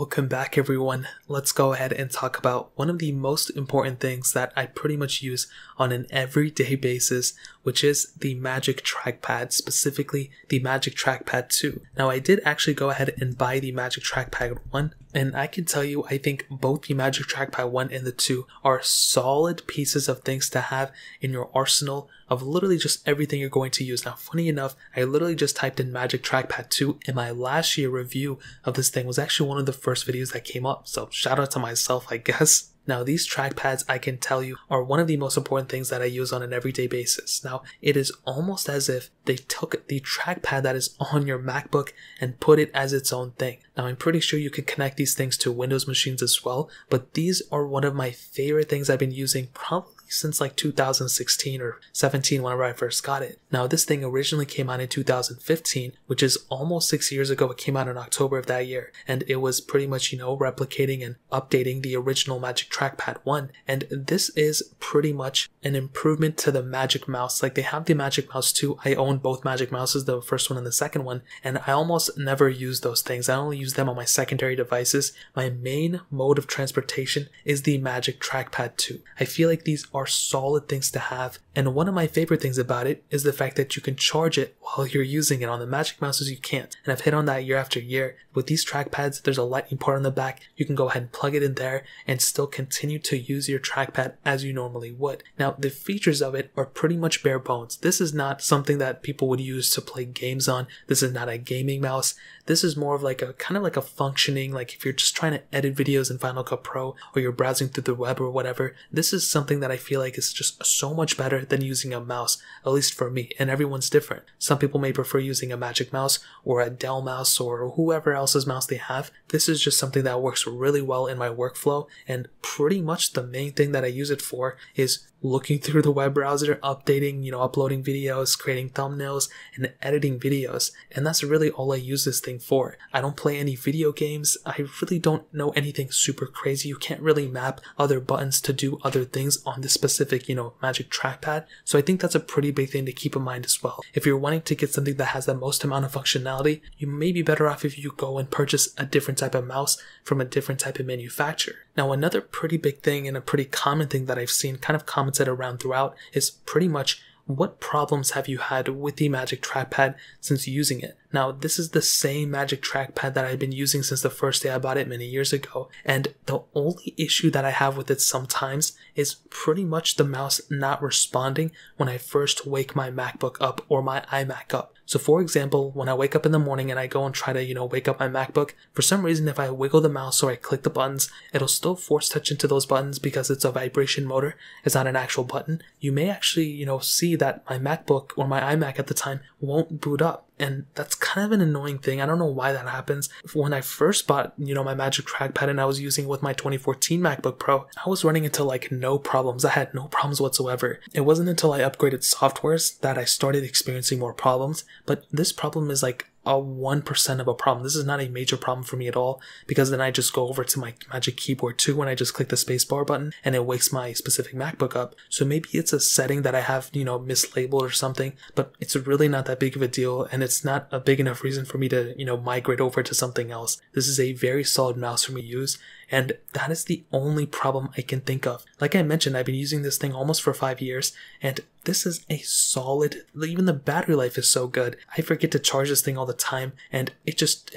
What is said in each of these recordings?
Welcome back everyone. Let's go ahead and talk about one of the most important things that I pretty much use on an everyday basis, which is the Magic Trackpad, specifically the Magic Trackpad 2. Now I did actually go ahead and buy the Magic Trackpad 1, and I can tell you I think both the Magic Trackpad 1 and the 2 are solid pieces of things to have in your arsenal of literally just everything you're going to use. Now funny enough, I literally just typed in Magic Trackpad 2 and my last year review of this thing was actually one of the first videos that came up, so shout out to myself, I guess. Now these trackpads, I can tell you, are one of the most important things that I use on an everyday basis. Now it is almost as if they took the trackpad that is on your MacBook and put it as its own thing. Now I'm pretty sure you can connect these things to Windows machines as well, but these are one of my favorite things I've been using probably since like 2016 or 17 whenever I first got it. Now this thing originally came out in 2015, which is almost 6 years ago. It came out in October of that year, and it was pretty much, replicating and updating the original Magic Trackpad 1, and this is pretty much an improvement to the Magic Mouse. Like, they have the Magic Mouse 2. I own both Magic Mouses, the first one and the second one, and I almost never use those things. I only use them on my secondary devices. My main mode of transportation is the Magic Trackpad 2. I feel like these are solid things to have, and one of my favorite things about it is the fact that you can charge it while you're using it. On the Magic Mouses you can't, and I've hit on that year after year. With these trackpads, there's a lightning port on the back. You can go ahead and plug it in there and still continue to use your trackpad as you normally would. Now the features of it are pretty much bare bones. This is not something that people would use to play games on. This is not a gaming mouse. This is more of like a kind of like a functioning, like if you're just trying to edit videos in Final Cut Pro or you're browsing through the web or whatever, this is something that I feel like is just so much better than using a mouse, at least for me, and everyone's different. Some people may prefer using a Magic Mouse or a Dell mouse or whoever else's mouse they have. This is just something that works really well in my workflow, and pretty much the main thing that I use it for is looking through the web browser, updating, uploading videos, creating thumbnails, and editing videos. And that's really all I use this thing for. I don't play any video games. I really don't know anything super crazy. You can't really map other buttons to do other things on this specific, Magic Trackpad. So I think that's a pretty big thing to keep in mind as well. If you're wanting to get something that has the most amount of functionality, you may be better off if you go and purchase a different type of mouse from a different type of manufacturer. Now another pretty big thing and a pretty common thing that I've seen kind of commented around throughout is pretty much, what problems have you had with the Magic Trackpad since using it? Now, this is the same Magic Trackpad that I've been using since the first day I bought it many years ago, and the only issue that I have with it sometimes is pretty much the mouse not responding when I first wake my MacBook up or my iMac up. So for example, when I wake up in the morning and I go and try to, wake up my MacBook, for some reason if I wiggle the mouse or I click the buttons, it'll still force touch into those buttons because it's a vibration motor. It's not an actual button. You may actually, see that my MacBook or my iMac at the time won't boot up. And that's kind of an annoying thing. I don't know why that happens. When I first bought, my Magic Trackpad and I was using it with my 2014 MacBook Pro, I was running into like no problems. I had no problems whatsoever. It wasn't until I upgraded softwares that I started experiencing more problems. But this problem is like a 1% of a problem. This is not a major problem for me at all, because then I just go over to my Magic Keyboard 2 and I just click the Spacebar button and it wakes my specific MacBook up. So maybe it's a setting that I have, mislabeled or something, but it's really not that big of a deal, and it's not a big enough reason for me to, migrate over to something else. This is a very solid mouse for me to use, and that is the only problem I can think of. Like I mentioned, I've been using this thing almost for 5 years, and this is a solid, even the battery life is so good. I forget to charge this thing all the time, and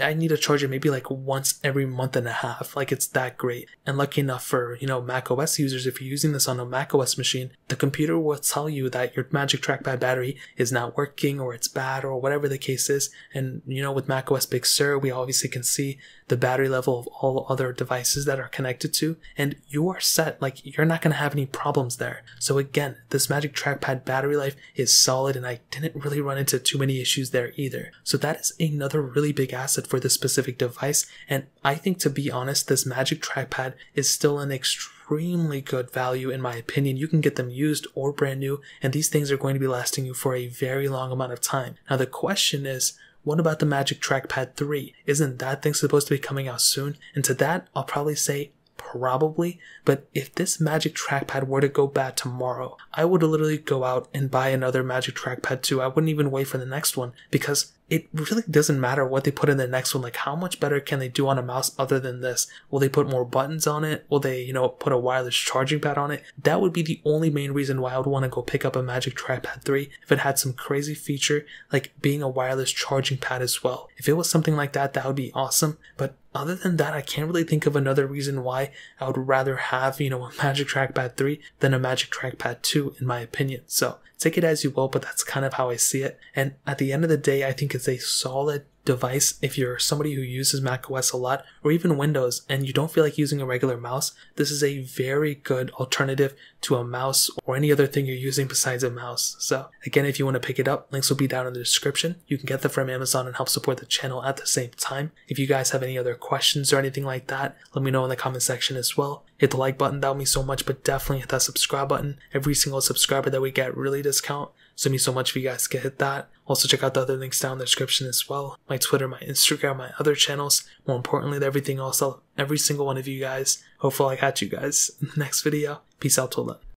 I need to charge it maybe like once every month and a half. Like, it's that great. And lucky enough for, Mac OS users, if you're using this on a Mac OS machine, the computer will tell you that your Magic Trackpad battery is not working or it's bad or whatever the case is. And, with Mac OS Big Sur, we obviously can see the battery level of all other devices that are connected to, and you are set. Like, you're not going to have any problems there. So again, this Magic Trackpad battery life is solid, and I didn't really run into too many issues there either. So that is another really big asset for this specific device, and I think, to be honest, this Magic Trackpad is still an extremely good value in my opinion. You can get them used or brand new, and these things are going to be lasting you for a very long amount of time. Now the question is, what about the Magic Trackpad 3? Isn't that thing supposed to be coming out soon? And to that, I'll probably say Probably, but if this Magic Trackpad were to go bad tomorrow, I would literally go out and buy another Magic Trackpad too. I wouldn't even wait for the next one, because it really doesn't matter what they put in the next one. Like, how much better can they do on a mouse other than this? Will they put more buttons on it? Will they, put a wireless charging pad on it? That would be the only main reason why I would want to go pick up a Magic Trackpad 3, if it had some crazy feature like being a wireless charging pad as well. If it was something like that, that would be awesome. But other than that, I can't really think of another reason why I would rather have, a Magic Trackpad 3 than a Magic Trackpad 2, in my opinion. So take it as you will, but that's kind of how I see it. And at the end of the day, I think it's a solid device if you're somebody who uses macOS a lot, or even Windows, and you don't feel like using a regular mouse. This is a very good alternative to a mouse or any other thing you're using besides a mouse. So again, if you want to pick it up, links will be down in the description. You can get them from Amazon and help support the channel at the same time. If you guys have any other questions or anything like that, let me know in the comment section as well. Hit the like button, that would mean so much, but definitely hit that subscribe button. Every single subscriber that we get really does count, so it means so much if you guys can hit that. Also check out the other links down in the description as well. My Twitter, my Instagram, my other channels. More importantly than everything else, every single one of you guys. Hopefully I catch you guys in the next video. Peace out till then.